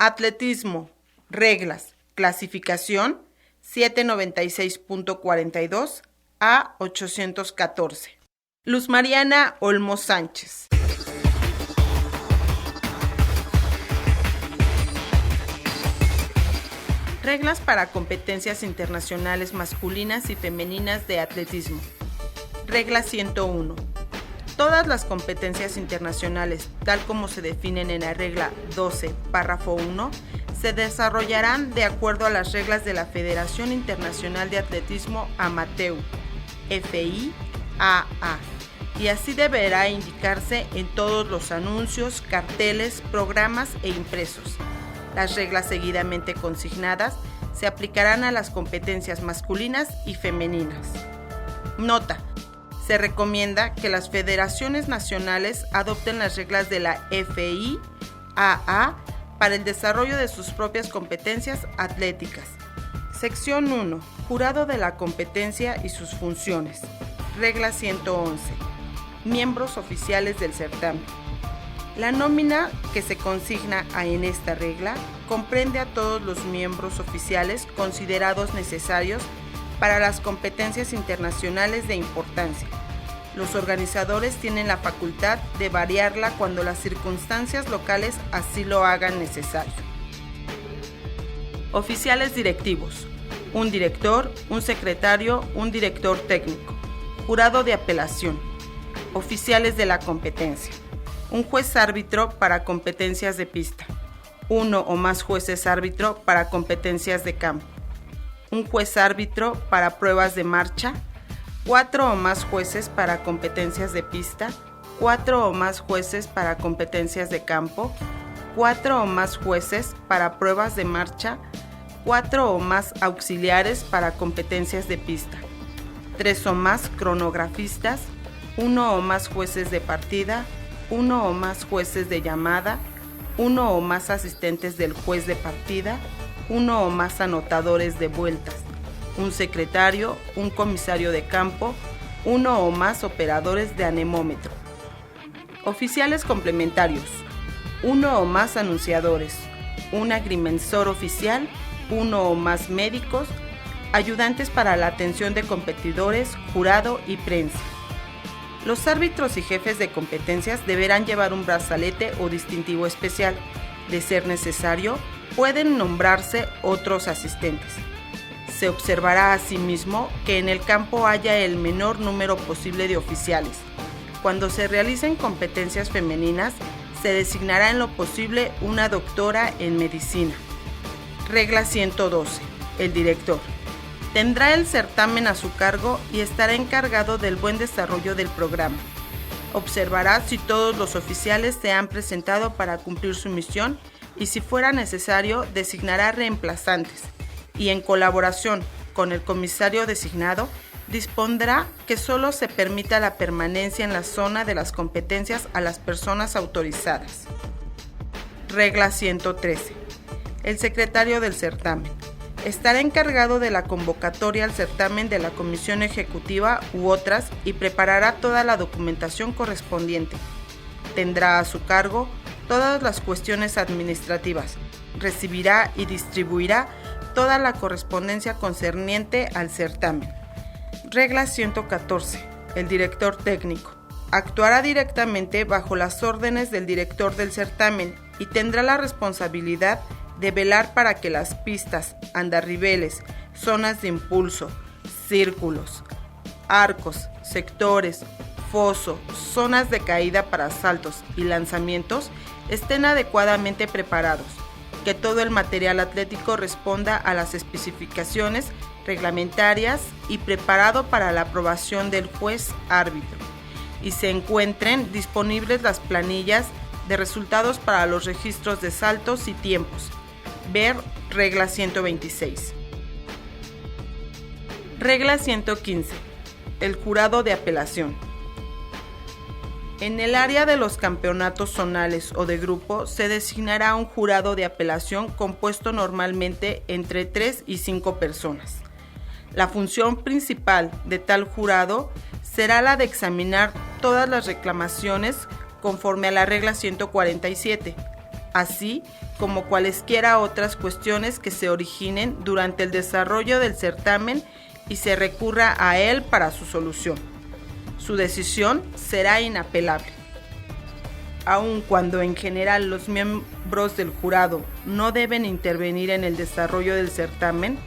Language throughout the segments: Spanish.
Atletismo. Reglas. Clasificación 796.42 a 814. Luz Mariana Olmos Sánchez. Reglas para competencias internacionales masculinas y femeninas de atletismo. Regla 101. Todas las competencias internacionales, tal como se definen en la regla 12, párrafo 1, se desarrollarán de acuerdo a las reglas de la Federación Internacional de Atletismo Amateur, FIAA, y así deberá indicarse en todos los anuncios, carteles, programas e impresos. Las reglas seguidamente consignadas se aplicarán a las competencias masculinas y femeninas. Nota: se recomienda que las federaciones nacionales adopten las reglas de la FIAA para el desarrollo de sus propias competencias atléticas. Sección 1. Jurado de la competencia y sus funciones. Regla 111. Miembros oficiales del certamen. La nómina que se consigna en esta regla comprende a todos los miembros oficiales considerados necesarios para las competencias internacionales de importancia. Los organizadores tienen la facultad de variarla cuando las circunstancias locales así lo hagan necesario. Oficiales directivos: un director, un secretario, un director técnico. Jurado de apelación. Oficiales de la competencia: un juez árbitro para competencias de pista, uno o más jueces árbitro para competencias de campo, un juez árbitro para pruebas de marcha, 4 o más jueces para competencias de pista, 4 o más jueces para competencias de campo, 4 o más jueces para pruebas de marcha, 4 o más auxiliares para competencias de pista, 3 o más cronografistas, 1 o más jueces de partida, 1 o más jueces de llamada, 1 o más asistentes del juez de partida, 1 o más anotadores de vueltas, un secretario, un comisario de campo, 1 o más operadores de anemómetro. Oficiales complementarios: 1 o más anunciadores, un agrimensor oficial, 1 o más médicos, ayudantes para la atención de competidores, jurado y prensa. Los árbitros y jefes de competencias deberán llevar un brazalete o distintivo especial. De ser necesario, pueden nombrarse otros asistentes. Se observará asimismo que en el campo haya el menor número posible de oficiales. Cuando se realicen competencias femeninas, se designará en lo posible una doctora en medicina. Regla 112. El director tendrá el certamen a su cargo y estará encargado del buen desarrollo del programa. Observará si todos los oficiales se han presentado para cumplir su misión y, si fuera necesario, designará reemplazantes y, en colaboración con el comisario designado, dispondrá que solo se permita la permanencia en la zona de las competencias a las personas autorizadas. Regla 113. El secretario del certamen estará encargado de la convocatoria al certamen de la comisión ejecutiva u otras y preparará toda la documentación correspondiente. Tendrá a su cargo todas las cuestiones administrativas. Recibirá y distribuirá toda la correspondencia concerniente al certamen. Regla 114. El director técnico actuará directamente bajo las órdenes del director del certamen y tendrá la responsabilidad de velar para que las pistas, andarribeles, zonas de impulso, círculos, arcos, sectores, foso, zonas de caída para saltos y lanzamientos estén adecuadamente preparados, que todo el material atlético responda a las especificaciones reglamentarias y preparado para la aprobación del juez árbitro, y se encuentren disponibles las planillas de resultados para los registros de saltos y tiempos. Ver regla 126. Regla 115. El jurado de apelación. En el área de los campeonatos zonales o de grupo se designará un jurado de apelación compuesto normalmente entre 3 y 5 personas. La función principal de tal jurado será la de examinar todas las reclamaciones conforme a la regla 147, así como cualesquiera otras cuestiones que se originen durante el desarrollo del certamen y se recurra a él para su solución. Su decisión será inapelable. Aun cuando en general los miembros del jurado no deben intervenir en el desarrollo del certamen,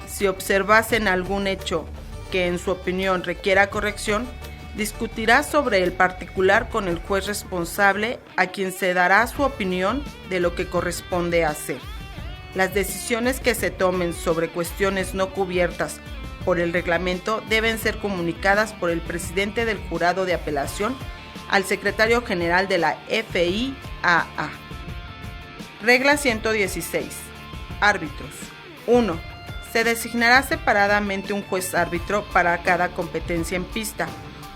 si observasen algún hecho que en su opinión requiera corrección, discutirá sobre el particular con el juez responsable, a quien se dará su opinión de lo que corresponde hacer. Las decisiones que se tomen sobre cuestiones no cubiertas por el reglamento deben ser comunicadas por el presidente del jurado de apelación al secretario general de la FIAA. Regla 116. Árbitros. 1. Se designará separadamente un juez árbitro para cada competencia en pista,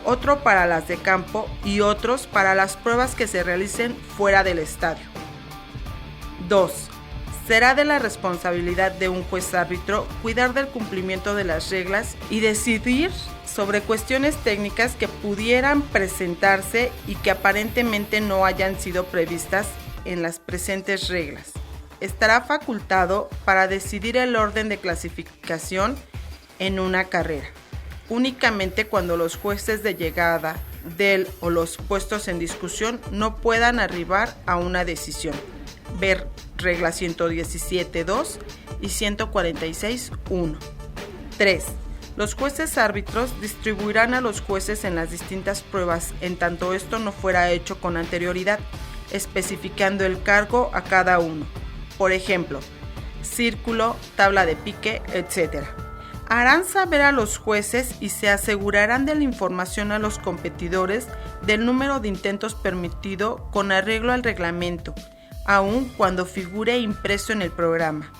otro para las de campo y otros para las pruebas que se realicen fuera del estadio. 2. Será de la responsabilidad de un juez árbitro cuidar del cumplimiento de las reglas y decidir sobre cuestiones técnicas que pudieran presentarse y que aparentemente no hayan sido previstas en las presentes reglas. Estará facultado para decidir el orden de clasificación en una carrera, únicamente cuando los jueces de llegada del o los puestos en discusión no puedan arribar a una decisión. Ver regla 117.2 y 146.1. 3. Los jueces árbitros distribuirán a los jueces en las distintas pruebas en tanto esto no fuera hecho con anterioridad, especificando el cargo a cada uno. Por ejemplo, círculo, tabla de pique, etc. Harán saber a los jueces y se asegurarán de la información a los competidores del número de intentos permitido con arreglo al reglamento, aun cuando figure impreso en el programa.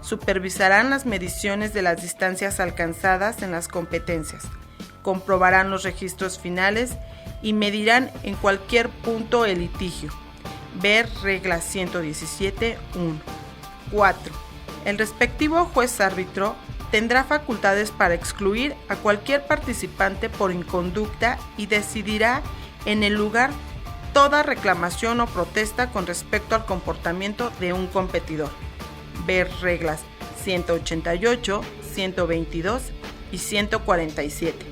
Supervisarán las mediciones de las distancias alcanzadas en las competencias, comprobarán los registros finales y medirán en cualquier punto el litigio. Ver regla 117.1. 4. El respectivo juez árbitro tendrá facultades para excluir a cualquier participante por inconducta y decidirá en el lugar toda reclamación o protesta con respecto al comportamiento de un competidor. Ver reglas 188, 122 y 147.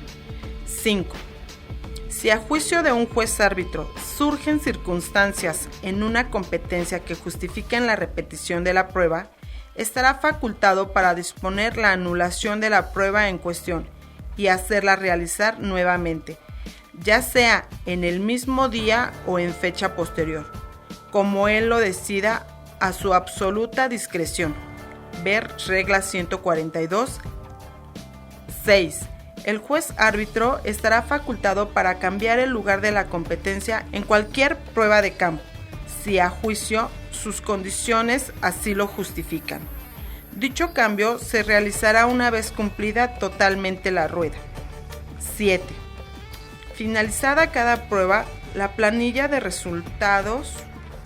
5. Si a juicio de un juez árbitro surgen circunstancias en una competencia que justifiquen la repetición de la prueba, estará facultado para disponer la anulación de la prueba en cuestión y hacerla realizar nuevamente, ya sea en el mismo día o en fecha posterior, como él lo decida a su absoluta discreción. Ver regla 142. 6. El juez árbitro estará facultado para cambiar el lugar de la competencia en cualquier prueba de campo, si a juicio sus condiciones así lo justifican. Dicho cambio se realizará una vez cumplida totalmente la rueda. 7. Finalizada cada prueba, la planilla de resultados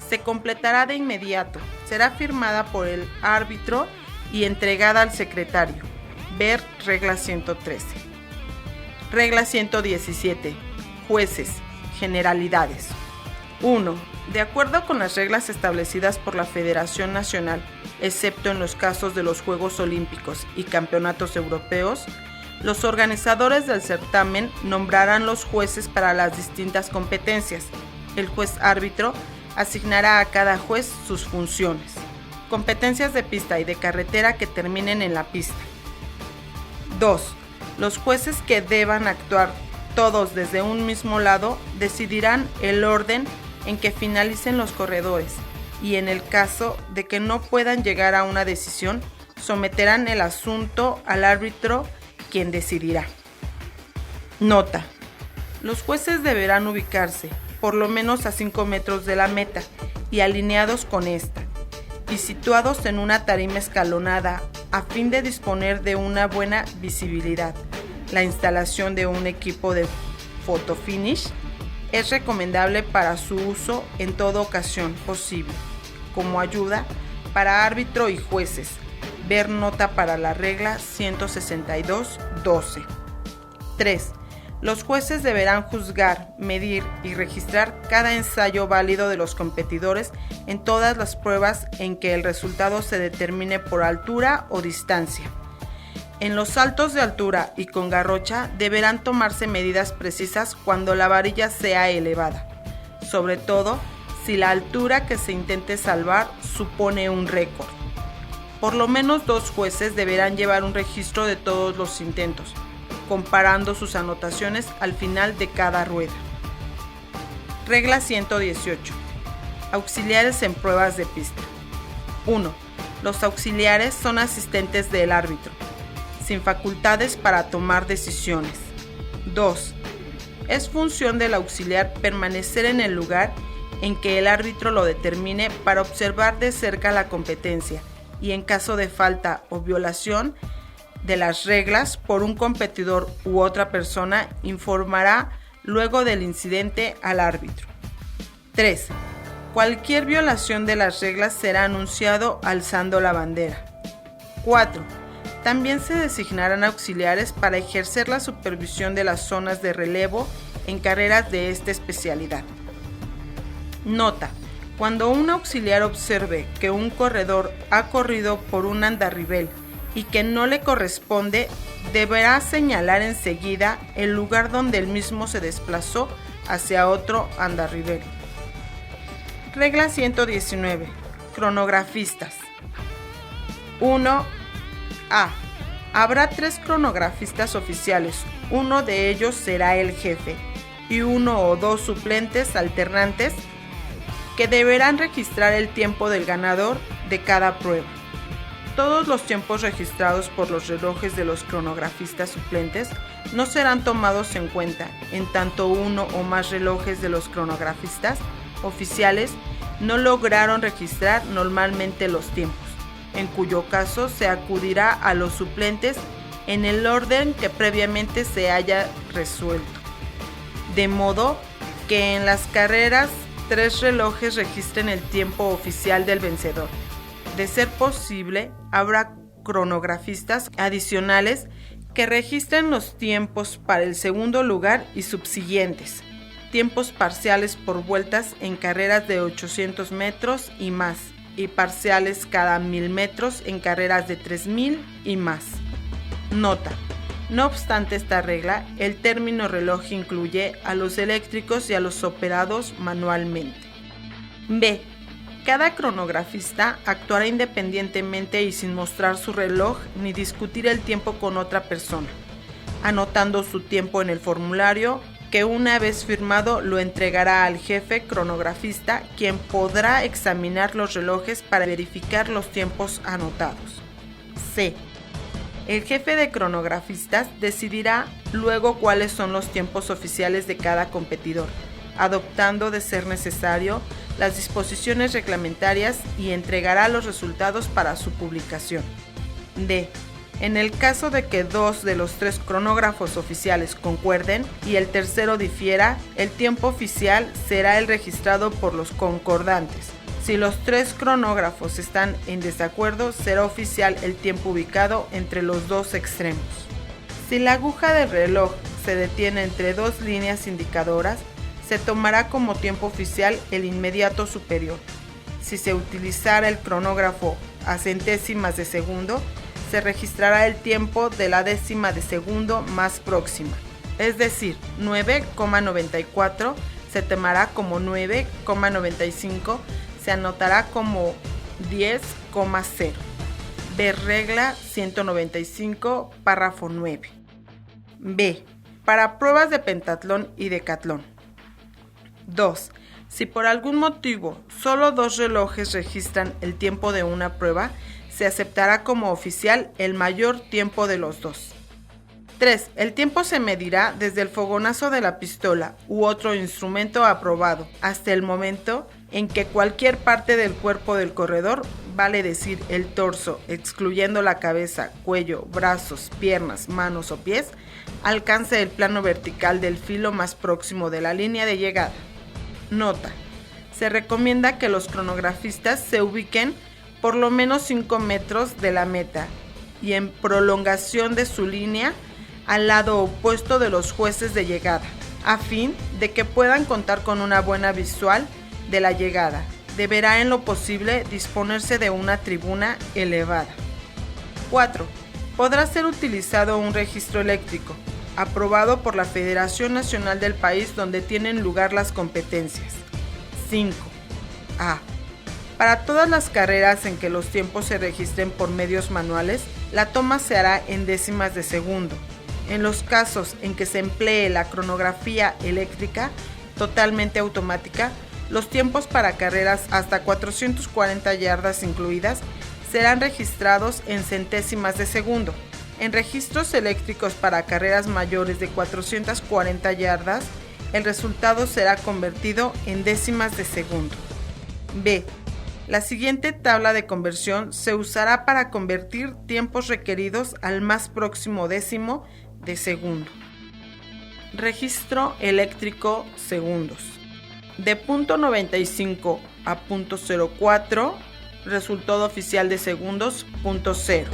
se completará de inmediato, será firmada por el árbitro y entregada al secretario. Ver regla 113. Regla 117. Jueces. Generalidades. 1. De acuerdo con las reglas establecidas por la Federación Nacional, excepto en los casos de los Juegos Olímpicos y Campeonatos Europeos, los organizadores del certamen nombrarán los jueces para las distintas competencias. El juez árbitro asignará a cada juez sus funciones. Competencias de pista y de carretera que terminen en la pista. 2. Los jueces que deban actuar todos desde un mismo lado decidirán el orden en que finalicen los corredores y en el caso de que no puedan llegar a una decisión, someterán el asunto al árbitro, quien decidirá. Nota: los jueces deberán ubicarse por lo menos a 5 metros de la meta y alineados con esta, y situados en una tarima escalonada a fin de disponer de una buena visibilidad. La instalación de un equipo de photo finish es recomendable para su uso en toda ocasión posible, como ayuda para árbitro y jueces. Ver nota para la regla 162.12. 3. Los jueces deberán juzgar, medir y registrar cada ensayo válido de los competidores en todas las pruebas en que el resultado se determine por altura o distancia. En los saltos de altura y con garrocha deberán tomarse medidas precisas cuando la varilla sea elevada, sobre todo si la altura que se intente salvar supone un récord. Por lo menos 2 jueces deberán llevar un registro de todos los intentos, comparando sus anotaciones al final de cada rueda. Regla 118. Auxiliares en pruebas de pista. 1. Los auxiliares son asistentes del árbitro, sin facultades para tomar decisiones. 2. Es función del auxiliar permanecer en el lugar en que el árbitro lo determine para observar de cerca la competencia y en caso de falta o violación de las reglas por un competidor u otra persona, informará luego del incidente al árbitro. 3. Cualquier violación de las reglas será anunciado alzando la bandera. 4. También se designarán auxiliares para ejercer la supervisión de las zonas de relevo en carreras de esta especialidad. Nota: cuando un auxiliar observe que un corredor ha corrido por un andarribel y que no le corresponde, deberá señalar enseguida el lugar donde el mismo se desplazó hacia otro andarribel. Regla 119. Cronografistas. 1. A. Habrá 3 cronografistas oficiales, uno de ellos será el jefe, y 1 o 2 suplentes alternantes que deberán registrar el tiempo del ganador de cada prueba. Todos los tiempos registrados por los relojes de los cronografistas suplentes no serán tomados en cuenta, en tanto uno o más relojes de los cronografistas oficiales no lograron registrar normalmente los tiempos, en cuyo caso se acudirá a los suplentes en el orden que previamente se haya resuelto. De modo que en las carreras 3 relojes registren el tiempo oficial del vencedor. De ser posible, habrá cronografistas adicionales que registren los tiempos para el segundo lugar y subsiguientes, tiempos parciales por vueltas en carreras de 800 metros y más, y parciales cada 1000 metros en carreras de 3000 y más. Nota: no obstante esta regla, el término reloj incluye a los eléctricos y a los operados manualmente. B. Cada cronografista actuará independientemente y sin mostrar su reloj ni discutir el tiempo con otra persona, anotando su tiempo en el formulario que una vez firmado lo entregará al jefe cronografista, quien podrá examinar los relojes para verificar los tiempos anotados. C. El jefe de cronografistas decidirá luego cuáles son los tiempos oficiales de cada competidor, adoptando de ser necesario las disposiciones reglamentarias y entregará los resultados para su publicación. D. En el caso de que 2 de los 3 cronógrafos oficiales concuerden y el tercero difiera, el tiempo oficial será el registrado por los concordantes. Si los 3 cronógrafos están en desacuerdo, será oficial el tiempo ubicado entre los 2 extremos. Si la aguja del reloj se detiene entre 2 líneas indicadoras, se tomará como tiempo oficial el inmediato superior. Si se utilizara el cronógrafo a centésimas de segundo, se registrará el tiempo de la décima de segundo más próxima, es decir, 9,94 se tomará como 9,95, se anotará como 10,0. Ver regla 195, párrafo 9. B. Para pruebas de pentatlón y decatlón. 2. Si por algún motivo solo 2 relojes registran el tiempo de una prueba, se aceptará como oficial el mayor tiempo de los 2. 3. El tiempo se medirá desde el fogonazo de la pistola u otro instrumento aprobado hasta el momento en que cualquier parte del cuerpo del corredor, vale decir el torso, excluyendo la cabeza, cuello, brazos, piernas, manos o pies, alcance el plano vertical del filo más próximo de la línea de llegada. Nota: se recomienda que los cronografistas se ubiquen por lo menos 5 metros de la meta y en prolongación de su línea al lado opuesto de los jueces de llegada, a fin de que puedan contar con una buena visual de la llegada. Deberá en lo posible disponerse de una tribuna elevada. 4. Podrá ser utilizado un registro eléctrico, aprobado por la Federación Nacional del país donde tienen lugar las competencias. 5. A. Para todas las carreras en que los tiempos se registren por medios manuales, la toma se hará en décimas de segundo. En los casos en que se emplee la cronografía eléctrica totalmente automática, los tiempos para carreras hasta 440 yardas incluidas serán registrados en centésimas de segundo. En registros eléctricos para carreras mayores de 440 yardas, el resultado será convertido en décimas de segundo. B. La siguiente tabla de conversión se usará para convertir tiempos requeridos al más próximo décimo de segundo. Registro eléctrico segundos. De punto 95 a punto 04, resultado oficial de segundos, punto 0.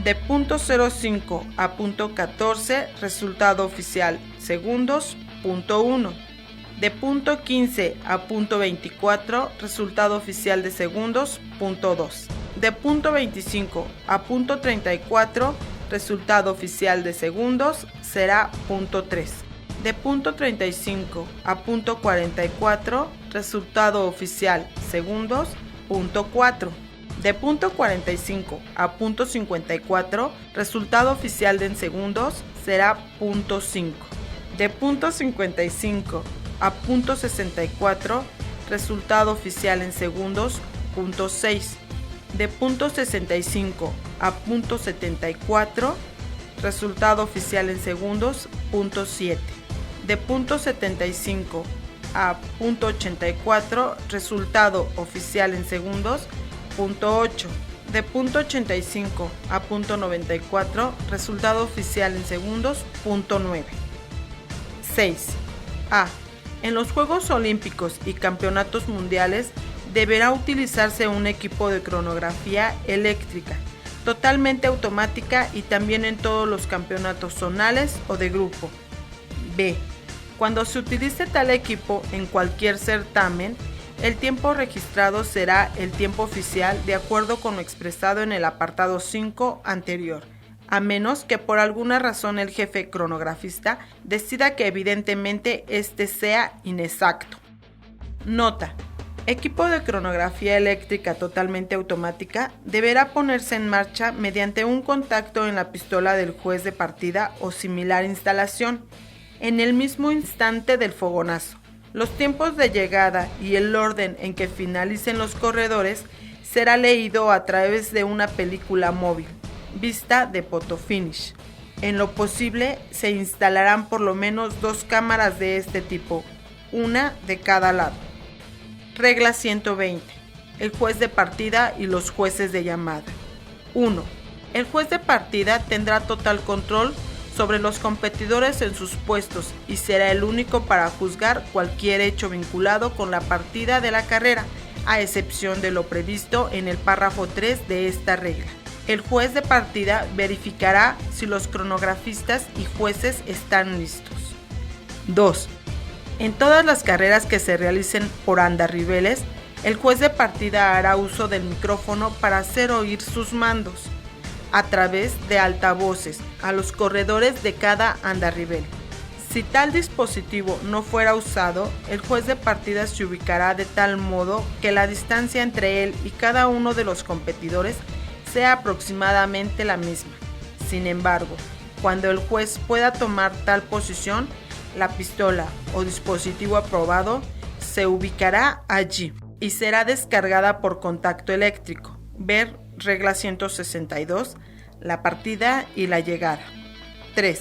De punto 05 a punto 14, resultado oficial, segundos, punto 1. De punto 15 a punto 24, resultado oficial de segundos, punto 2. De punto 25 a punto 34, resultado oficial de segundos, será punto 3. De punto 35 a punto 44, resultado oficial, segundos, punto 4. De punto 45 a punto 54, resultado oficial de en segundos, será punto 5. De punto 55 a punto 64, resultado oficial en segundos, punto 6. De punto 65 a punto 74, resultado oficial en segundos, punto 7. De punto 75 a punto 84, resultado oficial en segundos, punto 8. De punto 85 a punto 94, resultado oficial en segundos, punto 9. 6. A. En los Juegos Olímpicos y Campeonatos Mundiales deberá utilizarse un equipo de cronografía eléctrica, totalmente automática y también en todos los campeonatos zonales o de grupo. B. Cuando se utilice tal equipo en cualquier certamen, el tiempo registrado será el tiempo oficial de acuerdo con lo expresado en el apartado 5 anterior, a menos que por alguna razón el jefe cronografista decida que evidentemente este sea inexacto. Nota: equipo de cronografía eléctrica totalmente automática deberá ponerse en marcha mediante un contacto en la pistola del juez de partida o similar instalación, en el mismo instante del fogonazo. Los tiempos de llegada y el orden en que finalicen los corredores será leído a través de una película móvil, vista de photo finish. En lo posible, se instalarán por lo menos 2 cámaras de este tipo, una de cada lado. Regla 120. El juez de partida y los jueces de llamada. 1. El juez de partida tendrá total control sobre los competidores en sus puestos y será el único para juzgar cualquier hecho vinculado con la partida de la carrera, a excepción de lo previsto en el párrafo 3 de esta regla. El juez de partida verificará si los cronografistas y jueces están listos. 2. En todas las carreras que se realicen por andariveles, el juez de partida hará uso del micrófono para hacer oír sus mandos a través de altavoces a los corredores de cada andarivel. Si tal dispositivo no fuera usado, el juez de partida se ubicará de tal modo que la distancia entre él y cada uno de los competidores sea aproximadamente la misma. Sin embargo, cuando el juez pueda tomar tal posición, la pistola o dispositivo aprobado se ubicará allí y será descargada por contacto eléctrico. Ver regla 162, la partida y la llegada. 3.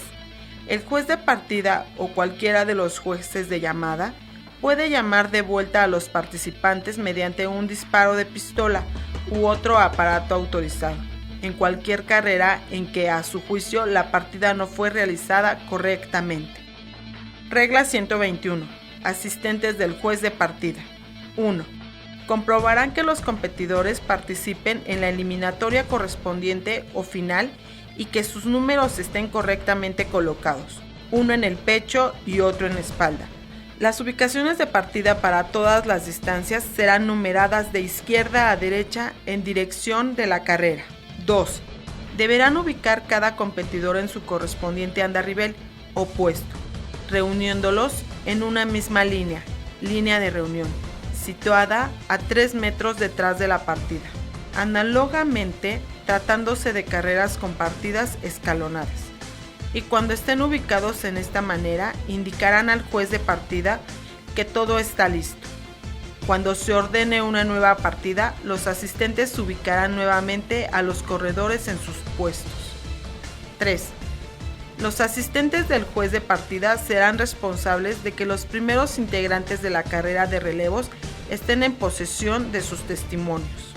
El juez de partida o cualquiera de los jueces de llamada puede llamar de vuelta a los participantes mediante un disparo de pistola u otro aparato autorizado, en cualquier carrera en que a su juicio la partida no fue realizada correctamente. Regla 121. Asistentes del juez de partida. 1. Comprobarán que los competidores participen en la eliminatoria correspondiente o final y que sus números estén correctamente colocados, uno en el pecho y otro en la espalda. Las ubicaciones de partida para todas las distancias serán numeradas de izquierda a derecha en dirección de la carrera. 2. Deberán ubicar cada competidor en su correspondiente andarivel o puesto, reuniéndolos en una misma línea de reunión, situada a 3 metros detrás de la partida, análogamente tratándose de carreras con partidas escalonadas. Y cuando estén ubicados en esta manera, indicarán al juez de partida que todo está listo. Cuando se ordene una nueva partida, los asistentes ubicarán nuevamente a los corredores en sus puestos. 3. Los asistentes del juez de partida serán responsables de que los primeros integrantes de la carrera de relevos estén en posesión de sus testimonios.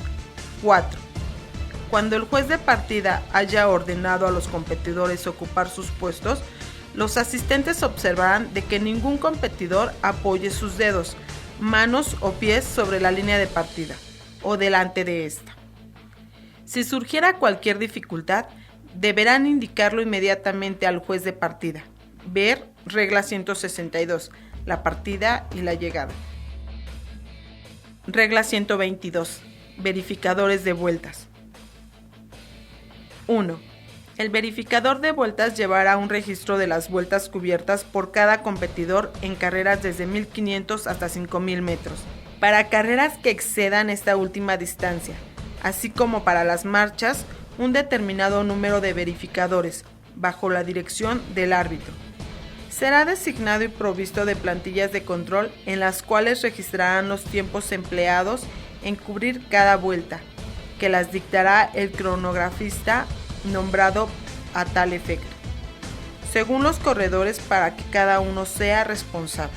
4. Cuando el juez de partida haya ordenado a los competidores ocupar sus puestos, los asistentes observarán de que ningún competidor apoye sus dedos, manos o pies sobre la línea de partida o delante de esta. Si surgiera cualquier dificultad, deberán indicarlo inmediatamente al juez de partida. Ver regla 162, la partida y la llegada. Regla 122, verificadores de vueltas. 1. El verificador de vueltas llevará un registro de las vueltas cubiertas por cada competidor en carreras desde 1500 hasta 5000 metros, para carreras que excedan esta última distancia, así como para las marchas, un determinado número de verificadores, bajo la dirección del árbitro. Será designado y provisto de plantillas de control en las cuales registrarán los tiempos empleados en cubrir cada vuelta, que las dictará el cronografista nombrado a tal efecto, según los corredores, para que cada uno sea responsable.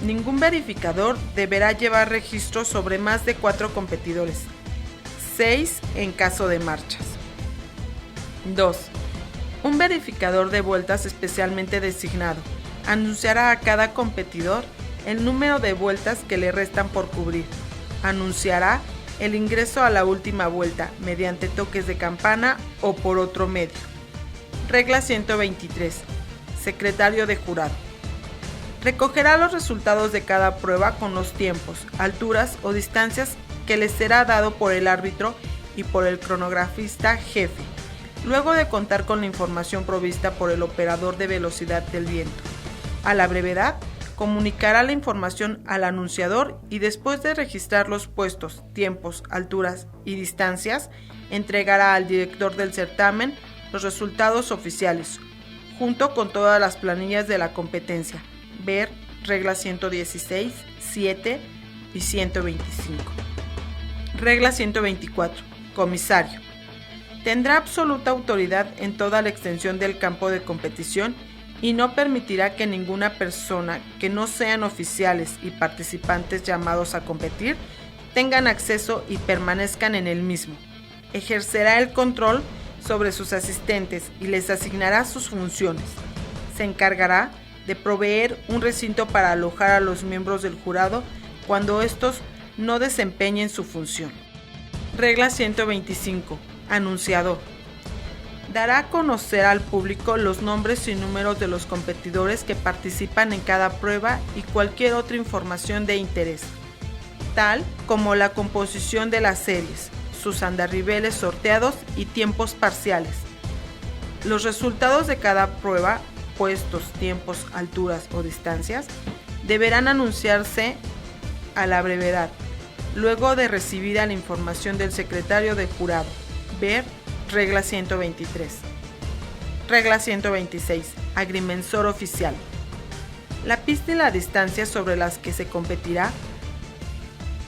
Ningún verificador deberá llevar registro sobre más de 4 competidores, 6 en caso de marchas. 2. Un verificador de vueltas especialmente designado anunciará a cada competidor el número de vueltas que le restan por cubrir. Anunciará el ingreso a la última vuelta mediante toques de campana o por otro medio. Regla 123. Secretario de jurado. Recogerá los resultados de cada prueba con los tiempos, alturas o distancias que les será dado por el árbitro y por el cronografista jefe, luego de contar con la información provista por el operador de velocidad del viento. A la brevedad, comunicará la información al anunciador y después de registrar los puestos, tiempos, alturas y distancias, entregará al director del certamen los resultados oficiales, junto con todas las planillas de la competencia. Ver reglas 116, 7 y 125. Regla 124. Comisario. Tendrá absoluta autoridad en toda la extensión del campo de competición y no permitirá que ninguna persona que no sean oficiales y participantes llamados a competir tengan acceso y permanezcan en el mismo. Ejercerá el control sobre sus asistentes y les asignará sus funciones. Se encargará de proveer un recinto para alojar a los miembros del jurado cuando estos no desempeñen su función. Regla 125. Anunciador. Dará a conocer al público los nombres y números de los competidores que participan en cada prueba y cualquier otra información de interés, tal como la composición de las series, sus andariveles sorteados y tiempos parciales. Los resultados de cada prueba, puestos, tiempos, alturas o distancias, deberán anunciarse a la brevedad, luego de recibida la información del secretario de jurado. Ver regla 123. Regla 126. Agrimensor oficial. La pista y la distancia sobre las que se competirá,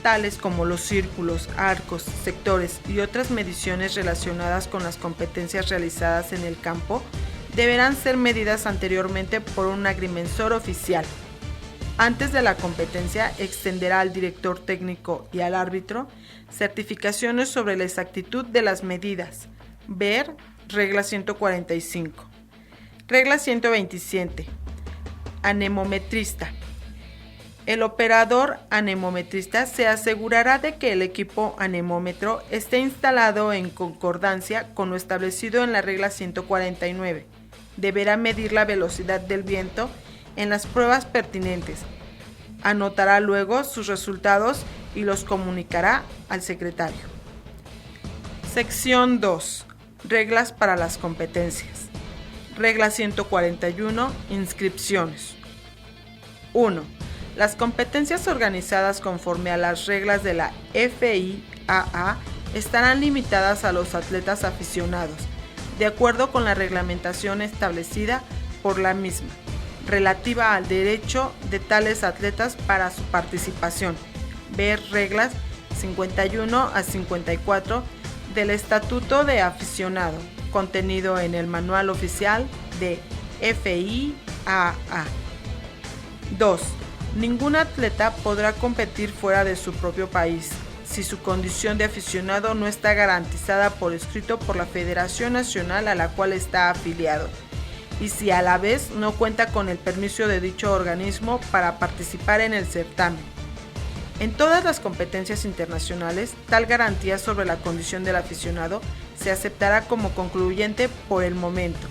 tales como los círculos, arcos, sectores y otras mediciones relacionadas con las competencias realizadas en el campo, deberán ser medidas anteriormente por un agrimensor oficial. Antes de la competencia, extenderá al director técnico y al árbitro certificaciones sobre la exactitud de las medidas. Ver regla 145. Regla 127. Anemometrista. El operador anemometrista se asegurará de que el equipo anemómetro esté instalado en concordancia con lo establecido en la regla 149. Deberá medir la velocidad del viento en las pruebas pertinentes. Anotará luego sus resultados y los comunicará al secretario. Sección 2. Reglas para las competencias. Regla 141. Inscripciones. 1. Las competencias organizadas conforme a las reglas de la FIAA estarán limitadas a los atletas aficionados, de acuerdo con la reglamentación establecida por la misma, relativa al derecho de tales atletas para su participación. Ver reglas 51 a 54 del Estatuto de Aficionado, contenido en el Manual Oficial de FIAA. 2. Ningún atleta podrá competir fuera de su propio país si su condición de aficionado no está garantizada por escrito por la Federación Nacional a la cual está afiliado, y si a la vez no cuenta con el permiso de dicho organismo para participar en el certamen. En todas las competencias internacionales, tal garantía sobre la condición del aficionado se aceptará como concluyente por el momento.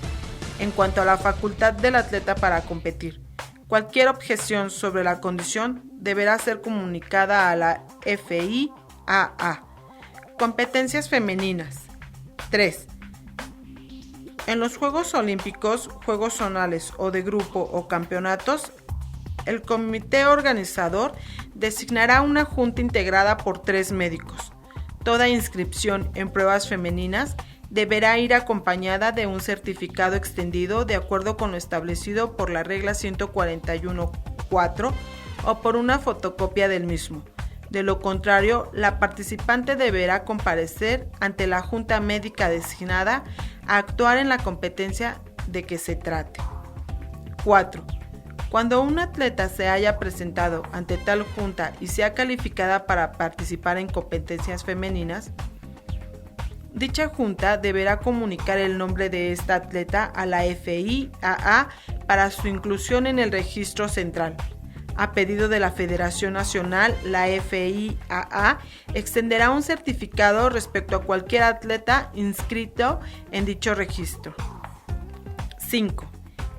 En cuanto a la facultad del atleta para competir, cualquier objeción sobre la condición deberá ser comunicada a la FIAA. Competencias femeninas. 3. En los Juegos Olímpicos, Juegos Zonales o de grupo o campeonatos, el comité organizador designará una junta integrada por 3 médicos. Toda inscripción en pruebas femeninas deberá ir acompañada de un certificado extendido de acuerdo con lo establecido por la regla 141.4 o por una fotocopia del mismo. De lo contrario, la participante deberá comparecer ante la junta médica designada a actuar en la competencia de que se trate. 4. Cuando un atleta se haya presentado ante tal junta y sea calificada para participar en competencias femeninas, dicha junta deberá comunicar el nombre de esta atleta a la FIAA para su inclusión en el registro central. A pedido de la Federación Nacional, la FIAA extenderá un certificado respecto a cualquier atleta inscrito en dicho registro. 5.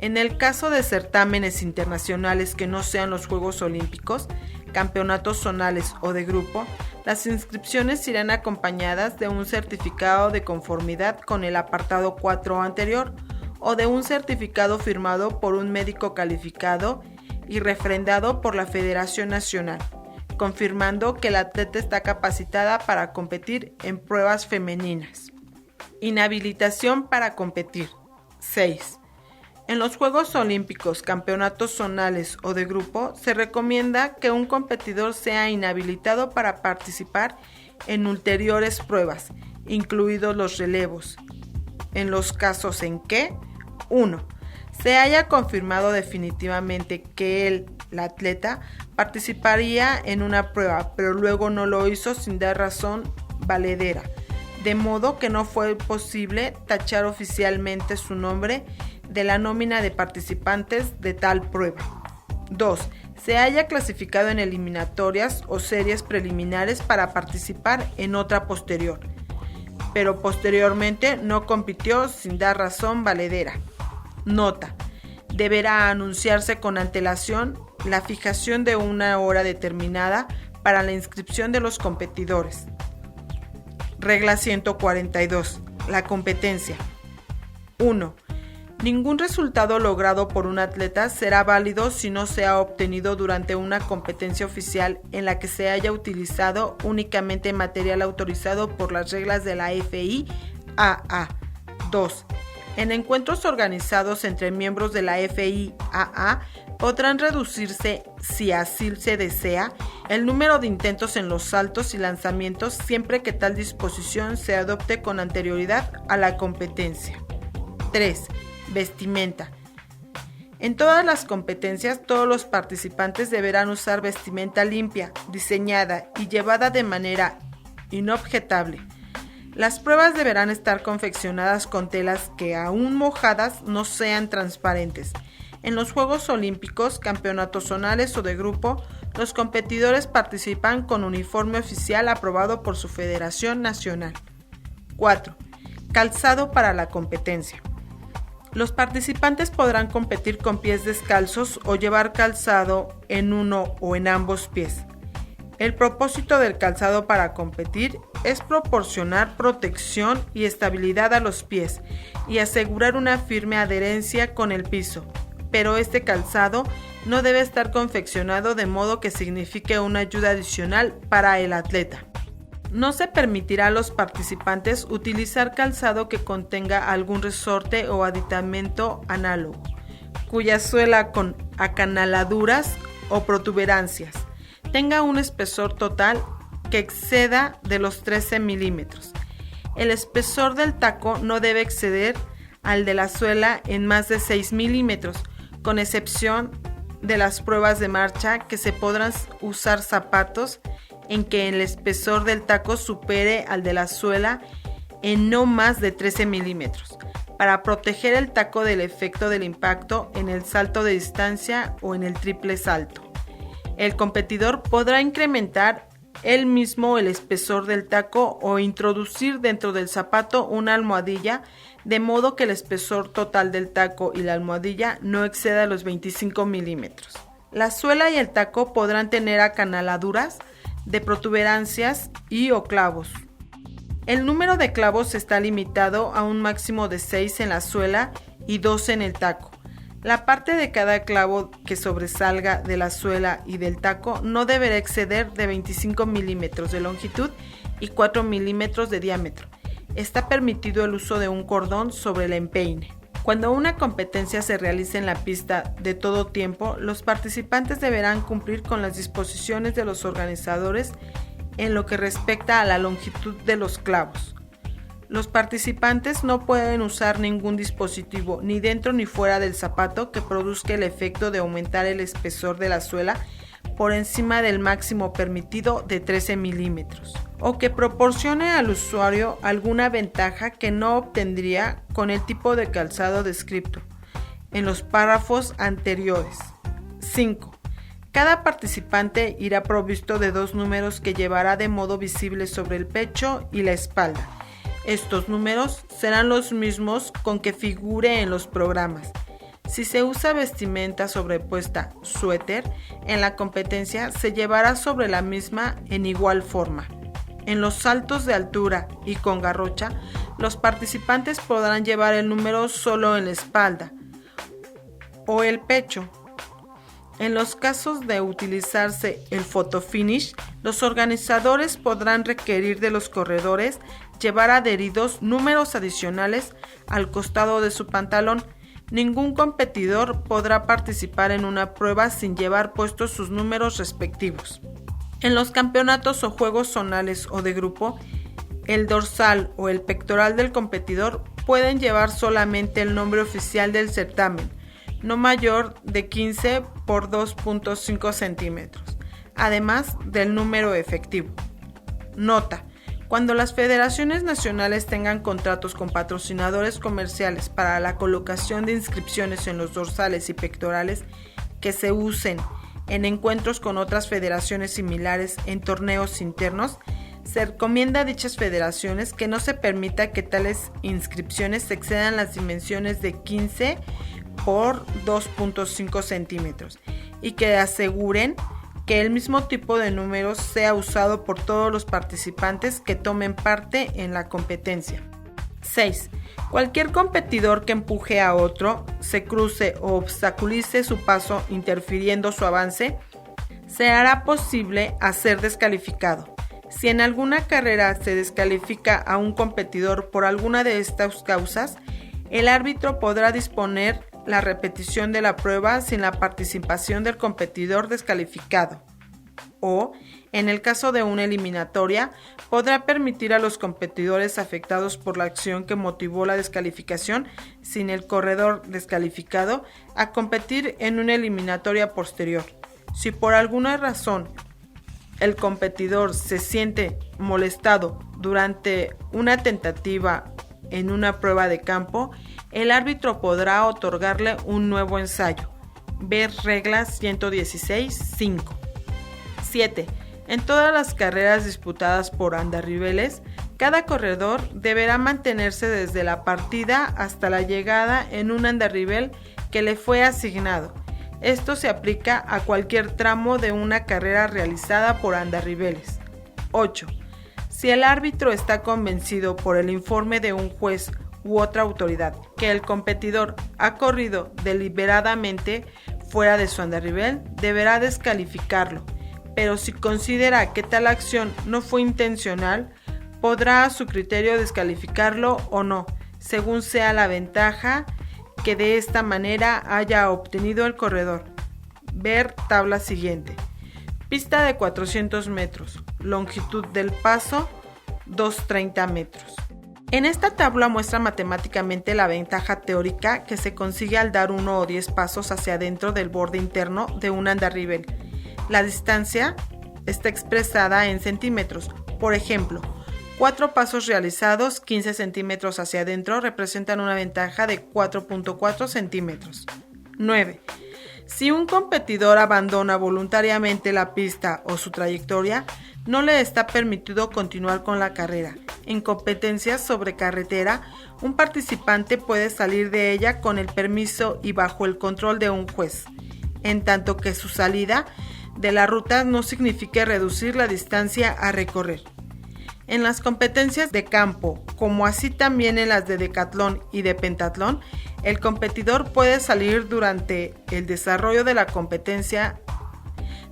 En el caso de certámenes internacionales que no sean los Juegos Olímpicos, campeonatos zonales o de grupo, las inscripciones irán acompañadas de un certificado de conformidad con el apartado 4 anterior o de un certificado firmado por un médico calificado y refrendado por la Federación Nacional, confirmando que la atleta está capacitada para competir en pruebas femeninas. Inhabilitación para competir. 6. En los Juegos Olímpicos, campeonatos zonales o de grupo, se recomienda que un competidor sea inhabilitado para participar en ulteriores pruebas, incluidos los relevos, en los casos en que 1. Se haya confirmado definitivamente que la atleta, participaría en una prueba, pero luego no lo hizo sin dar razón valedera, de modo que no fue posible tachar oficialmente su nombre de la nómina de participantes de tal prueba. 2. Se haya clasificado en eliminatorias o series preliminares para participar en otra posterior, pero posteriormente no compitió sin dar razón valedera. Nota: deberá anunciarse con antelación la fijación de una hora determinada para la inscripción de los competidores. Regla 142. La competencia. 1. Ningún resultado logrado por un atleta será válido si no se ha obtenido durante una competencia oficial en la que se haya utilizado únicamente material autorizado por las reglas de la FIAA. 2. En encuentros organizados entre miembros de la FIAA podrán reducirse, si así se desea, el número de intentos en los saltos y lanzamientos siempre que tal disposición se adopte con anterioridad a la competencia. 3. Vestimenta. En todas las competencias, todos los participantes deberán usar vestimenta limpia, diseñada y llevada de manera inobjetable. Las pruebas deberán estar confeccionadas con telas que, aún mojadas, no sean transparentes. En los Juegos Olímpicos, campeonatos zonales o de grupo, Los competidores participan con uniforme oficial aprobado por su federación nacional. 4. Calzado para la competencia. Los participantes podrán competir con pies descalzos o llevar calzado en uno o en ambos pies. El propósito del calzado para competir es proporcionar protección y estabilidad a los pies y asegurar una firme adherencia con el piso, pero este calzado no debe estar confeccionado de modo que signifique una ayuda adicional para el atleta. No se permitirá a los participantes utilizar calzado que contenga algún resorte o aditamento análogo, cuya suela con acanaladuras o protuberancias tenga un espesor total que exceda de los 13 milímetros. El espesor del taco no debe exceder al de la suela en más de 6 milímetros, con excepción de las pruebas de marcha, que se podrán usar zapatos en que el espesor del taco supere al de la suela en no más de 13 milímetros, para proteger el taco del efecto del impacto en el salto de distancia o en el triple salto. El competidor podrá incrementar él mismo el espesor del taco o introducir dentro del zapato una almohadilla, de modo que el espesor total del taco y la almohadilla no exceda los 25 milímetros. La suela y el taco podrán tener acanaladuras de protuberancias y o clavos. El número de clavos está limitado a un máximo de 6 en la suela y 12 en el taco. La parte de cada clavo que sobresalga de la suela y del taco no deberá exceder de 25 milímetros de longitud y 4 milímetros de diámetro. Está permitido el uso de un cordón sobre el empeine. Cuando una competencia se realice en la pista de todo tiempo, los participantes deberán cumplir con las disposiciones de los organizadores en lo que respecta a la longitud de los clavos. Los participantes no pueden usar ningún dispositivo, ni dentro ni fuera del zapato, que produzca el efecto de aumentar el espesor de la suela por encima del máximo permitido de 13 milímetros, o que proporcione al usuario alguna ventaja que no obtendría con el tipo de calzado descrito en los párrafos anteriores. 5. Cada participante irá provisto de 2 números que llevará de modo visible sobre el pecho y la espalda. Estos números serán los mismos con que figure en los programas. Si se usa vestimenta sobrepuesta, suéter, en la competencia se llevará sobre la misma en igual forma. En los saltos de altura y con garrocha, los participantes podrán llevar el número solo en la espalda o el pecho. En los casos de utilizarse el photo finish, los organizadores podrán requerir de los corredores llevar adheridos números adicionales al costado de su pantalón. Ningún competidor podrá participar en una prueba sin llevar puestos sus números respectivos. En los campeonatos o juegos zonales o de grupo, el dorsal o el pectoral del competidor pueden llevar solamente el nombre oficial del certamen, no mayor de 15 por 2.5 centímetros, además del número efectivo. Nota: cuando las federaciones nacionales tengan contratos con patrocinadores comerciales para la colocación de inscripciones en los dorsales y pectorales que se usen en encuentros con otras federaciones similares en torneos internos, se recomienda a dichas federaciones que no se permita que tales inscripciones excedan las dimensiones de 15 por 2.5 centímetros y que aseguren que el mismo tipo de números sea usado por todos los participantes que tomen parte en la competencia. 6. Cualquier competidor que empuje a otro, se cruce o obstaculice su paso interfiriendo su avance, se hará posible a ser descalificado. Si en alguna carrera se descalifica a un competidor por alguna de estas causas, el árbitro podrá disponer la repetición de la prueba sin la participación del competidor descalificado, o, en el caso de una eliminatoria, podrá permitir a los competidores afectados por la acción que motivó la descalificación sin el corredor descalificado a competir en una eliminatoria posterior. Si por alguna razón el competidor se siente molestado durante una tentativa en una prueba de campo, el árbitro podrá otorgarle un nuevo ensayo. Ver regla 116.5. 7. En todas las carreras disputadas por andariveles, cada corredor deberá mantenerse desde la partida hasta la llegada en un andarivel que le fue asignado. Esto se aplica a cualquier tramo de una carrera realizada por andariveles. 8. Si el árbitro está convencido por el informe de un juez u otra autoridad que el competidor ha corrido deliberadamente fuera de su andarivel, deberá descalificarlo, pero si considera que tal acción no fue intencional, podrá a su criterio descalificarlo o no, según sea la ventaja que de esta manera haya obtenido el corredor. Ver tabla siguiente. Pista de 400 metros, longitud del paso 230 metros. En esta tabla muestra matemáticamente la ventaja teórica que se consigue al dar 1 o 10 pasos hacia adentro del borde interno de un andarivel. La distancia está expresada en centímetros. Por ejemplo, 4 pasos realizados 15 centímetros hacia adentro representan una ventaja de 4.4 centímetros. 9. Si un competidor abandona voluntariamente la pista o su trayectoria, no le está permitido continuar con la carrera. En competencias sobre carretera, un participante puede salir de ella con el permiso y bajo el control de un juez, en tanto que su salida de la ruta no signifique reducir la distancia a recorrer. En las competencias de campo, como así también en las de decatlón y de pentatlón, el competidor puede salir durante el desarrollo de la competencia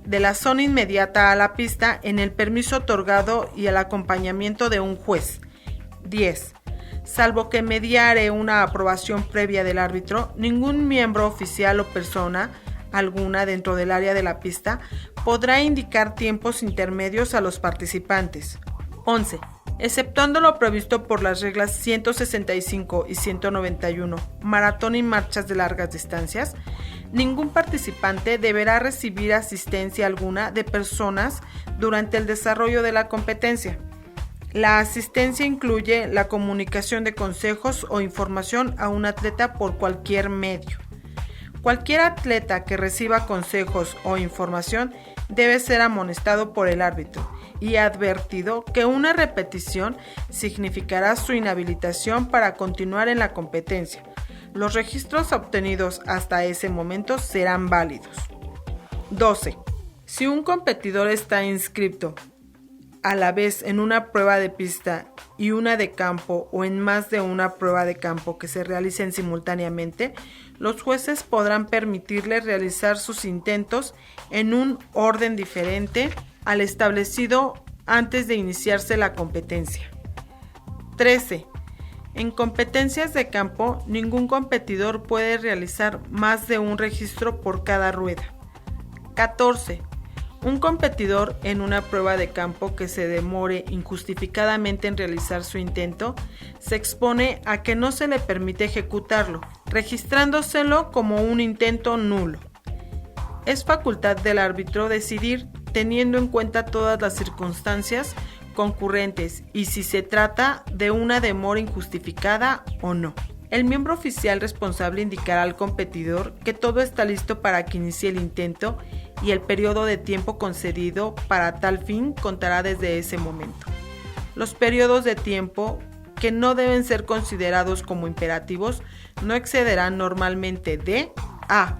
de la zona inmediata a la pista en el permiso otorgado y el acompañamiento de un juez. 10. Salvo que mediare una aprobación previa del árbitro, ningún miembro oficial o persona alguna dentro del área de la pista podrá indicar tiempos intermedios a los participantes. 11. Exceptuando lo previsto por las reglas 165 y 191, maratón y marchas de largas distancias, ningún participante deberá recibir asistencia alguna de personas durante el desarrollo de la competencia. La asistencia incluye la comunicación de consejos o información a un atleta por cualquier medio. Cualquier atleta que reciba consejos o información debe ser amonestado por el árbitro y advertido que una repetición significará su inhabilitación para continuar en la competencia. Los registros obtenidos hasta ese momento serán válidos. 12. Si un competidor está inscrito a la vez en una prueba de pista y una de campo o en más de una prueba de campo que se realicen simultáneamente, los jueces podrán permitirle realizar sus intentos en un orden diferente al establecido antes de iniciarse la competencia. 13. En competencias de campo, ningún competidor puede realizar más de un registro por cada rueda. 14. Un competidor en una prueba de campo que se demore injustificadamente en realizar su intento, se expone a que no se le permite ejecutarlo, registrándoselo como un intento nulo. Es facultad del árbitro decidir, teniendo en cuenta todas las circunstancias concurrentes y si se trata de una demora injustificada o no. El miembro oficial responsable indicará al competidor que todo está listo para que inicie el intento y el periodo de tiempo concedido para tal fin contará desde ese momento. Los periodos de tiempo, que no deben ser considerados como imperativos, no excederán normalmente de a.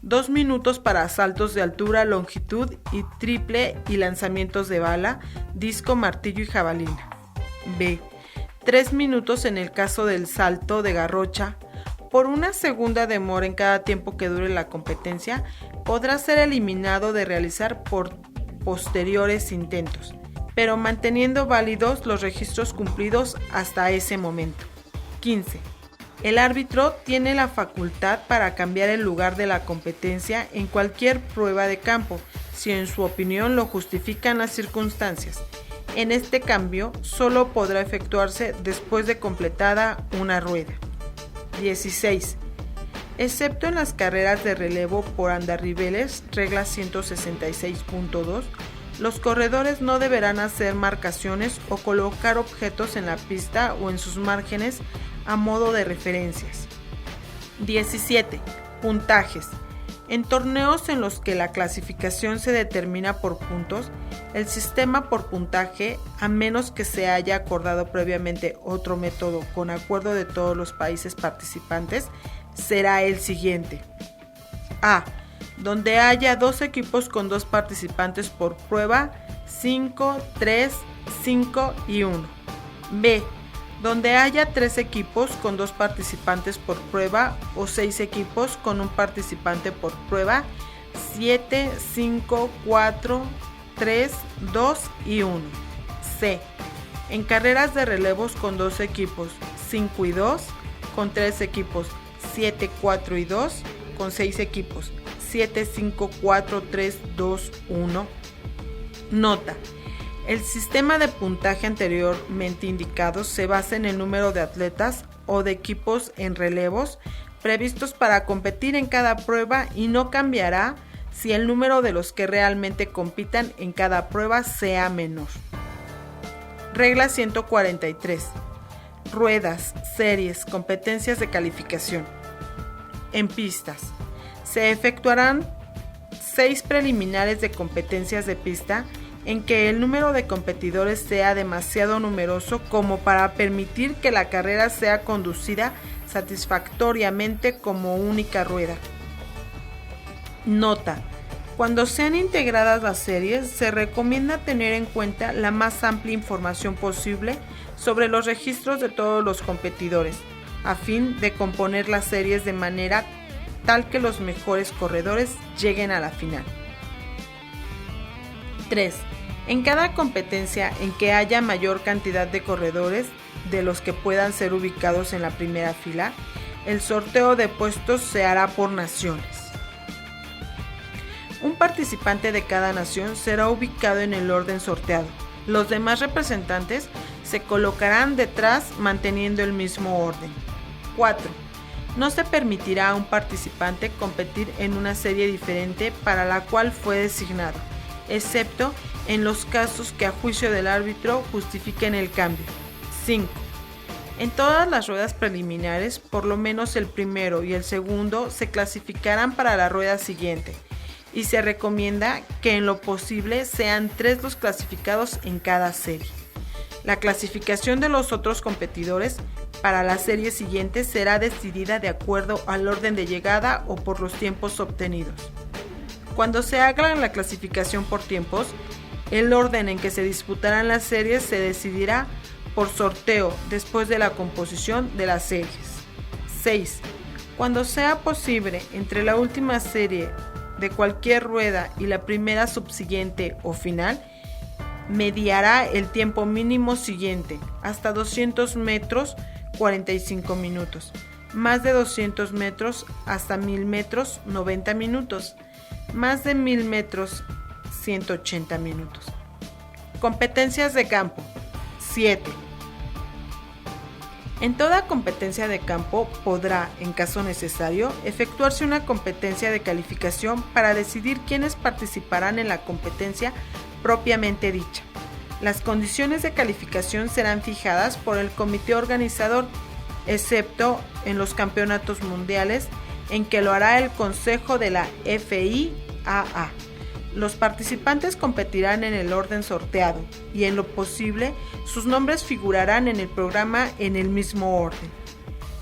2 minutos para saltos de altura, longitud y triple y lanzamientos de bala, disco, martillo y jabalina. B. 3 minutos en el caso del salto de garrocha. Por una segunda demora en cada tiempo que dure la competencia, podrá ser eliminado de realizar por posteriores intentos, pero manteniendo válidos los registros cumplidos hasta ese momento. 15. El árbitro tiene la facultad para cambiar el lugar de la competencia en cualquier prueba de campo, si en su opinión lo justifican las circunstancias. En este cambio, solo podrá efectuarse después de completada una rueda. 16. Excepto en las carreras de relevo por andariveles, regla 166.2, los corredores no deberán hacer marcaciones o colocar objetos en la pista o en sus márgenes a modo de referencias. 17. Puntajes. En torneos en los que la clasificación se determina por puntos, el sistema por puntaje, a menos que se haya acordado previamente otro método con acuerdo de todos los países participantes, será el siguiente. A. Donde haya 2 equipos con 2 participantes por prueba, 5, 3, 5 y 1. B. Donde haya 3 equipos con 2 participantes por prueba o 6 equipos con un participante por prueba, 7, 5, 4, 3, 2 y 1. C. En carreras de relevos con 2 equipos, 5 y 2, con 3 equipos, 7, 4 y 2, con 6 equipos, 7, 5, 4, 3, 2, 1. Nota. El sistema de puntaje anteriormente indicado se basa en el número de atletas o de equipos en relevos previstos para competir en cada prueba y no cambiará si el número de los que realmente compitan en cada prueba sea menor. Regla 143. Ruedas, series, competencias de calificación. En pistas. Se efectuarán 6 preliminares de competencias de pista en que el número de competidores sea demasiado numeroso como para permitir que la carrera sea conducida satisfactoriamente como única rueda. Nota. Cuando sean integradas las series, se recomienda tener en cuenta la más amplia información posible sobre los registros de todos los competidores, a fin de componer las series de manera tal que los mejores corredores lleguen a la final. 3. En cada competencia en que haya mayor cantidad de corredores de los que puedan ser ubicados en la primera fila, el sorteo de puestos se hará por naciones. Un participante de cada nación será ubicado en el orden sorteado. Los demás representantes se colocarán detrás manteniendo el mismo orden. 4. No se permitirá a un participante competir en una serie diferente para la cual fue designado, excepto en los casos que a juicio del árbitro justifiquen el cambio. 5. En todas las ruedas preliminares, por lo menos el primero y el segundo se clasificarán para la rueda siguiente, y se recomienda que en lo posible sean 3 los clasificados en cada serie. La clasificación de los otros competidores para la serie siguiente será decidida de acuerdo al orden de llegada o por los tiempos obtenidos. Cuando se haga la clasificación por tiempos, el orden en que se disputarán las series se decidirá por sorteo después de la composición de las series. 6. Cuando sea posible, entre la última serie de cualquier rueda y la primera subsiguiente o final, mediará el tiempo mínimo siguiente, hasta 200 metros, 45 minutos, más de 200 metros hasta 1000 metros, 90 minutos, más de 1000 metros, 180 minutos. Competencias de campo. 7. En toda competencia de campo podrá, en caso necesario, efectuarse una competencia de calificación para decidir quiénes participarán en la competencia propiamente dicha. Las condiciones de calificación serán fijadas por el comité organizador, excepto en los campeonatos mundiales, en que lo hará el Consejo de la FIAA. Los participantes competirán en el orden sorteado y, en lo posible, sus nombres figurarán en el programa en el mismo orden.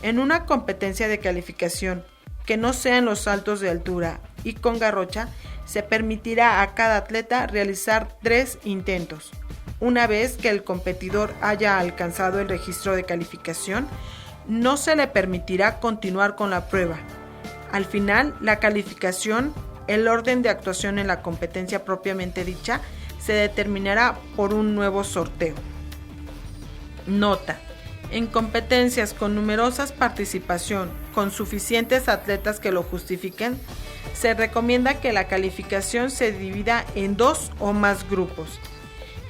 En una competencia de calificación que no sea en los saltos de altura y con garrocha, se permitirá a cada atleta realizar 3 intentos. Una vez que el competidor haya alcanzado el registro de calificación, no se le permitirá continuar con la prueba. Al final, la calificación, el orden de actuación en la competencia propiamente dicha, se determinará por un nuevo sorteo. Nota. En competencias con numerosas participación, con suficientes atletas que lo justifiquen, se recomienda que la calificación se divida en 2 o más grupos.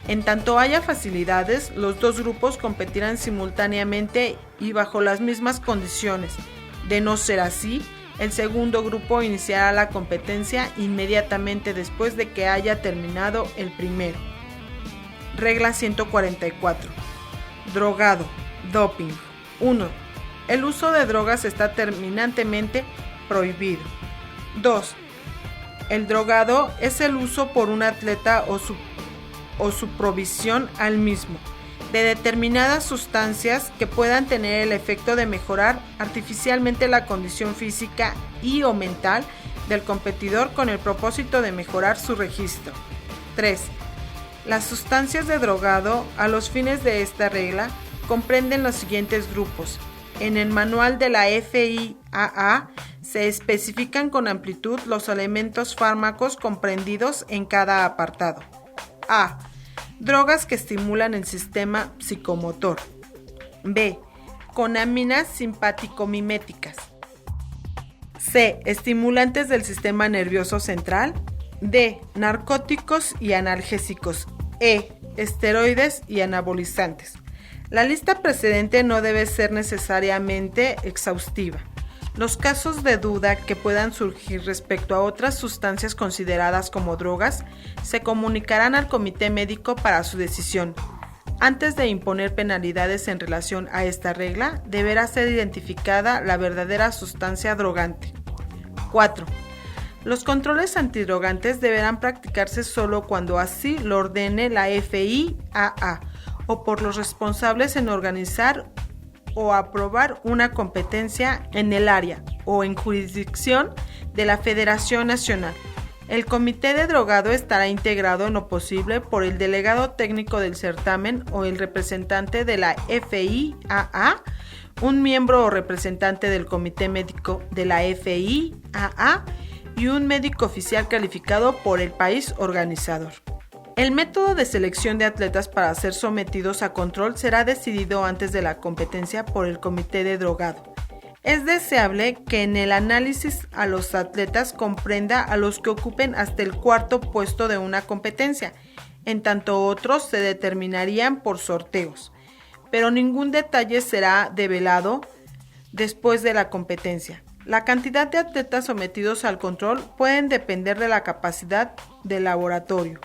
En tanto haya facilidades, los 2 grupos competirán simultáneamente y bajo las mismas condiciones. De no ser así, el segundo grupo iniciará la competencia inmediatamente después de que haya terminado el primero. Regla 144. Drogado, doping. 1. El uso de drogas está terminantemente prohibido. 2. El drogado es el uso por un atleta o su provisión al mismo de determinadas sustancias que puedan tener el efecto de mejorar artificialmente la condición física y o mental del competidor con el propósito de mejorar su registro. 3. Las sustancias de drogado a los fines de esta regla comprenden los siguientes grupos. En el manual de la FIAA se especifican con amplitud los elementos fármacos comprendidos en cada apartado. A. Drogas que estimulan el sistema psicomotor. B. Conaminas simpático-miméticas. C. Estimulantes del sistema nervioso central. D. Narcóticos y analgésicos. E. Esteroides y anabolizantes. La lista precedente no debe ser necesariamente exhaustiva. Los casos de duda que puedan surgir respecto a otras sustancias consideradas como drogas se comunicarán al comité médico para su decisión. Antes de imponer penalidades en relación a esta regla, deberá ser identificada la verdadera sustancia drogante. 4. Los controles antidrogantes deberán practicarse solo cuando así lo ordene la FIAA o por los responsables en organizar o aprobar una competencia en el área o en jurisdicción de la Federación Nacional. El comité de drogado estará integrado en lo posible por el delegado técnico del certamen o el representante de la FIAA, un miembro o representante del comité médico de la FIAA y un médico oficial calificado por el país organizador. El método de selección de atletas para ser sometidos a control será decidido antes de la competencia por el comité de drogado. Es deseable que en el análisis a los atletas comprenda a los que ocupen hasta el cuarto puesto de una competencia, en tanto otros se determinarían por sorteos, pero ningún detalle será develado después de la competencia. La cantidad de atletas sometidos al control pueden depender de la capacidad del laboratorio.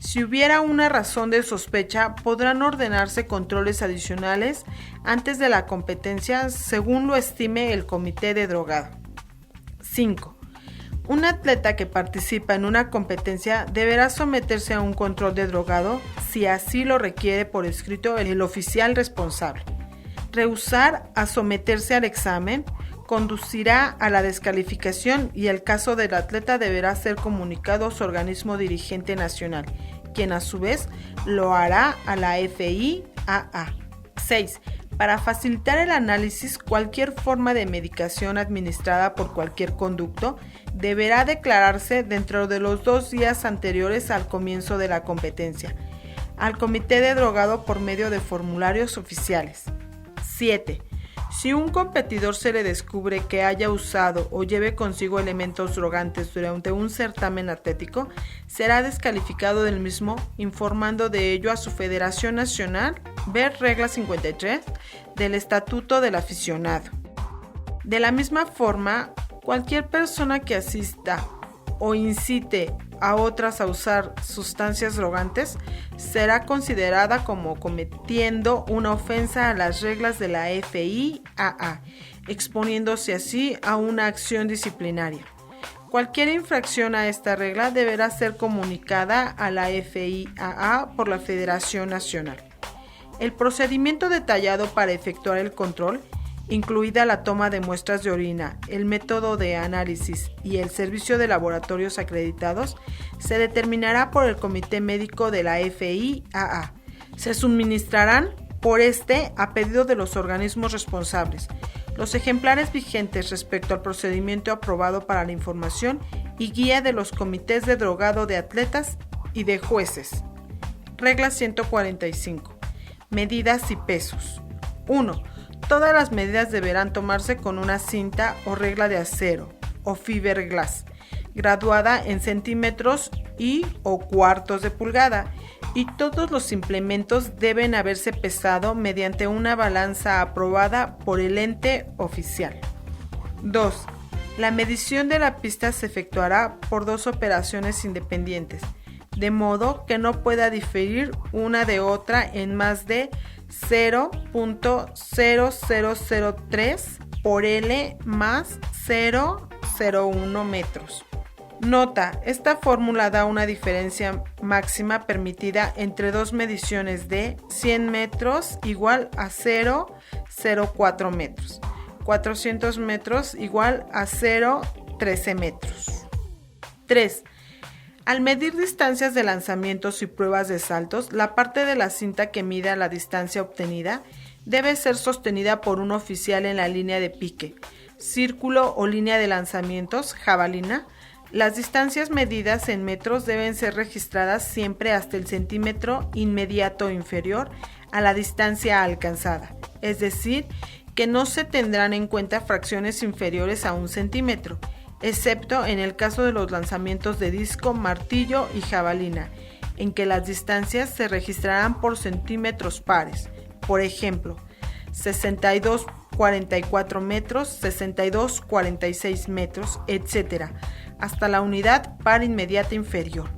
Si hubiera una razón de sospecha, podrán ordenarse controles adicionales antes de la competencia según lo estime el comité de drogado. 5. Un atleta que participa en una competencia deberá someterse a un control de drogado si así lo requiere por escrito el oficial responsable. Rehusar a someterse al examen conducirá a la descalificación y el caso del atleta deberá ser comunicado a su organismo dirigente nacional, quien a su vez lo hará a la FIAA. 6. Para facilitar el análisis, cualquier forma de medicación administrada por cualquier conducto deberá declararse dentro de los 2 días anteriores al comienzo de la competencia al comité de drogado por medio de formularios oficiales. 7. Si un competidor se le descubre que haya usado o lleve consigo elementos drogantes durante un certamen atlético, será descalificado del mismo, informando de ello a su Federación Nacional, ver regla 53 del Estatuto del Aficionado. De la misma forma, cualquier persona que asista o incite a otras a usar sustancias drogantes será considerada como cometiendo una ofensa a las reglas de la FIAA, exponiéndose así a una acción disciplinaria. Cualquier infracción a esta regla deberá ser comunicada a la FIAA por la Federación Nacional. El procedimiento detallado para efectuar el control, incluida la toma de muestras de orina, el método de análisis y el servicio de laboratorios acreditados, se determinará por el comité médico de la FIAA. Se suministrarán por a pedido de los organismos responsables. Los ejemplares vigentes respecto al procedimiento aprobado para la información y guía de los comités de drogado de atletas y de jueces. Regla 145. Medidas y pesos. 1. Todas las medidas deberán tomarse con una cinta o regla de acero o fiberglass, graduada en centímetros y o cuartos de pulgada, y todos los implementos deben haberse pesado mediante una balanza aprobada por el ente oficial. 2. La medición de la pista se efectuará por 2 operaciones independientes, de modo que no pueda diferir una de otra en más de 0.0003 por L más 0.01 metros. Nota: esta fórmula da una diferencia máxima permitida entre dos mediciones de 100 metros igual a 0,04 metros, 400 metros igual a 0,13 metros. 3. Al medir distancias de lanzamientos y pruebas de saltos, la parte de la cinta que mida la distancia obtenida debe ser sostenida por un oficial en la línea de pique, círculo o línea de lanzamientos, jabalina. Las distancias medidas en metros deben ser registradas siempre hasta el centímetro inmediato inferior a la distancia alcanzada, es decir, que no se tendrán en cuenta fracciones inferiores a 1 centímetro, excepto en el caso de los lanzamientos de disco, martillo y jabalina, en que las distancias se registrarán por centímetros pares, por ejemplo, 62,44 metros, 62,46 metros, etc., hasta la unidad par inmediata inferior.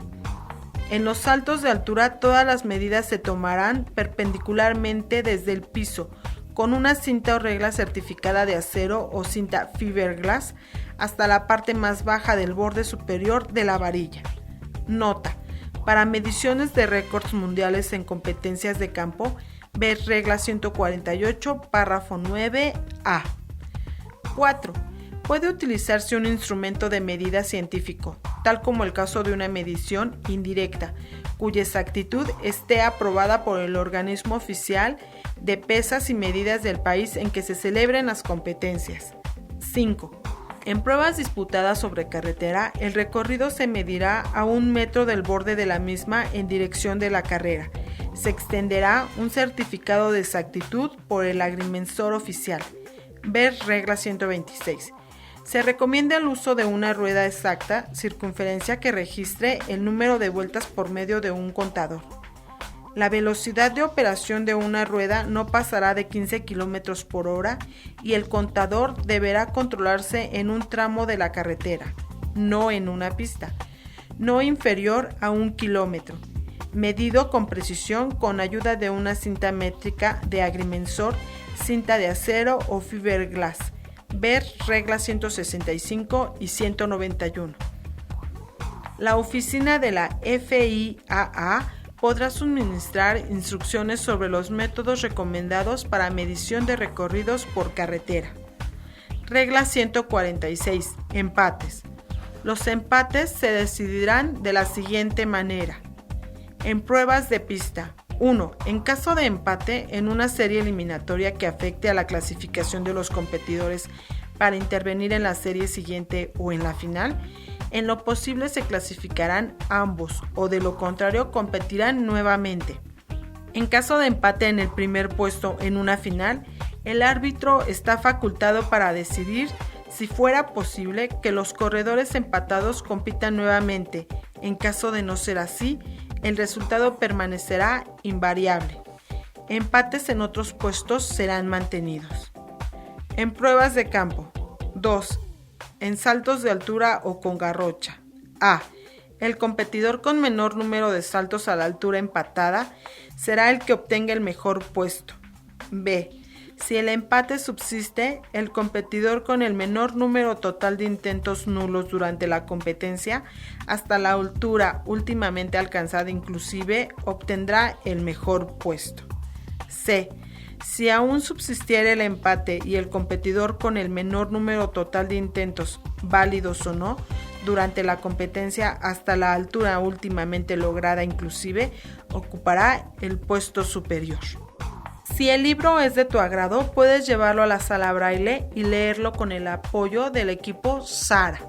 En los saltos de altura, todas las medidas se tomarán perpendicularmente desde el piso, con una cinta o regla certificada de acero o cinta fiberglass hasta la parte más baja del borde superior de la varilla. Nota: para mediciones de récords mundiales en competencias de campo, ver regla 148, párrafo 9a. 4. Puede utilizarse un instrumento de medida científico, tal como el caso de una medición indirecta, cuya exactitud esté aprobada por el organismo oficial de pesas y medidas del país en que se celebren las competencias. 5. En pruebas disputadas sobre carretera, el recorrido se medirá a 1 metro del borde de la misma en dirección de la carrera. Se extenderá un certificado de exactitud por el agrimensor oficial. Ver regla 126. Se recomienda el uso de una rueda exacta, circunferencia que registre el número de vueltas por medio de un contador. La velocidad de operación de una rueda no pasará de 15 km por hora y el contador deberá controlarse en un tramo de la carretera, no en una pista, no inferior a 1 kilómetro, medido con precisión con ayuda de una cinta métrica de agrimensor, cinta de acero o fiberglass. Ver reglas 165 y 191. La oficina de la FIAA podrá suministrar instrucciones sobre los métodos recomendados para medición de recorridos por carretera. Regla 146. Empates. Los empates se decidirán de la siguiente manera. En pruebas de pista. 1. En caso de empate en una serie eliminatoria que afecte a la clasificación de los competidores para intervenir en la serie siguiente o en la final, en lo posible se clasificarán ambos o de lo contrario competirán nuevamente. En caso de empate en el primer puesto en una final, el árbitro está facultado para decidir, si fuera posible, que los corredores empatados compitan nuevamente. En caso de no ser así, el resultado permanecerá invariable. Empates en otros puestos serán mantenidos. En pruebas de campo. 2. En saltos de altura o con garrocha. A. El competidor con menor número de saltos a la altura empatada será el que obtenga el mejor puesto. B. Si el empate subsiste, el competidor con el menor número total de intentos nulos durante la competencia, hasta la altura últimamente alcanzada inclusive, obtendrá el mejor puesto. C. Si aún subsistiera el empate y el competidor con el menor número total de intentos, válidos o no, durante la competencia hasta la altura últimamente lograda inclusive, ocupará el puesto superior. Si el libro es de tu agrado, puedes llevarlo a la sala braille y leerlo con el apoyo del equipo Sara.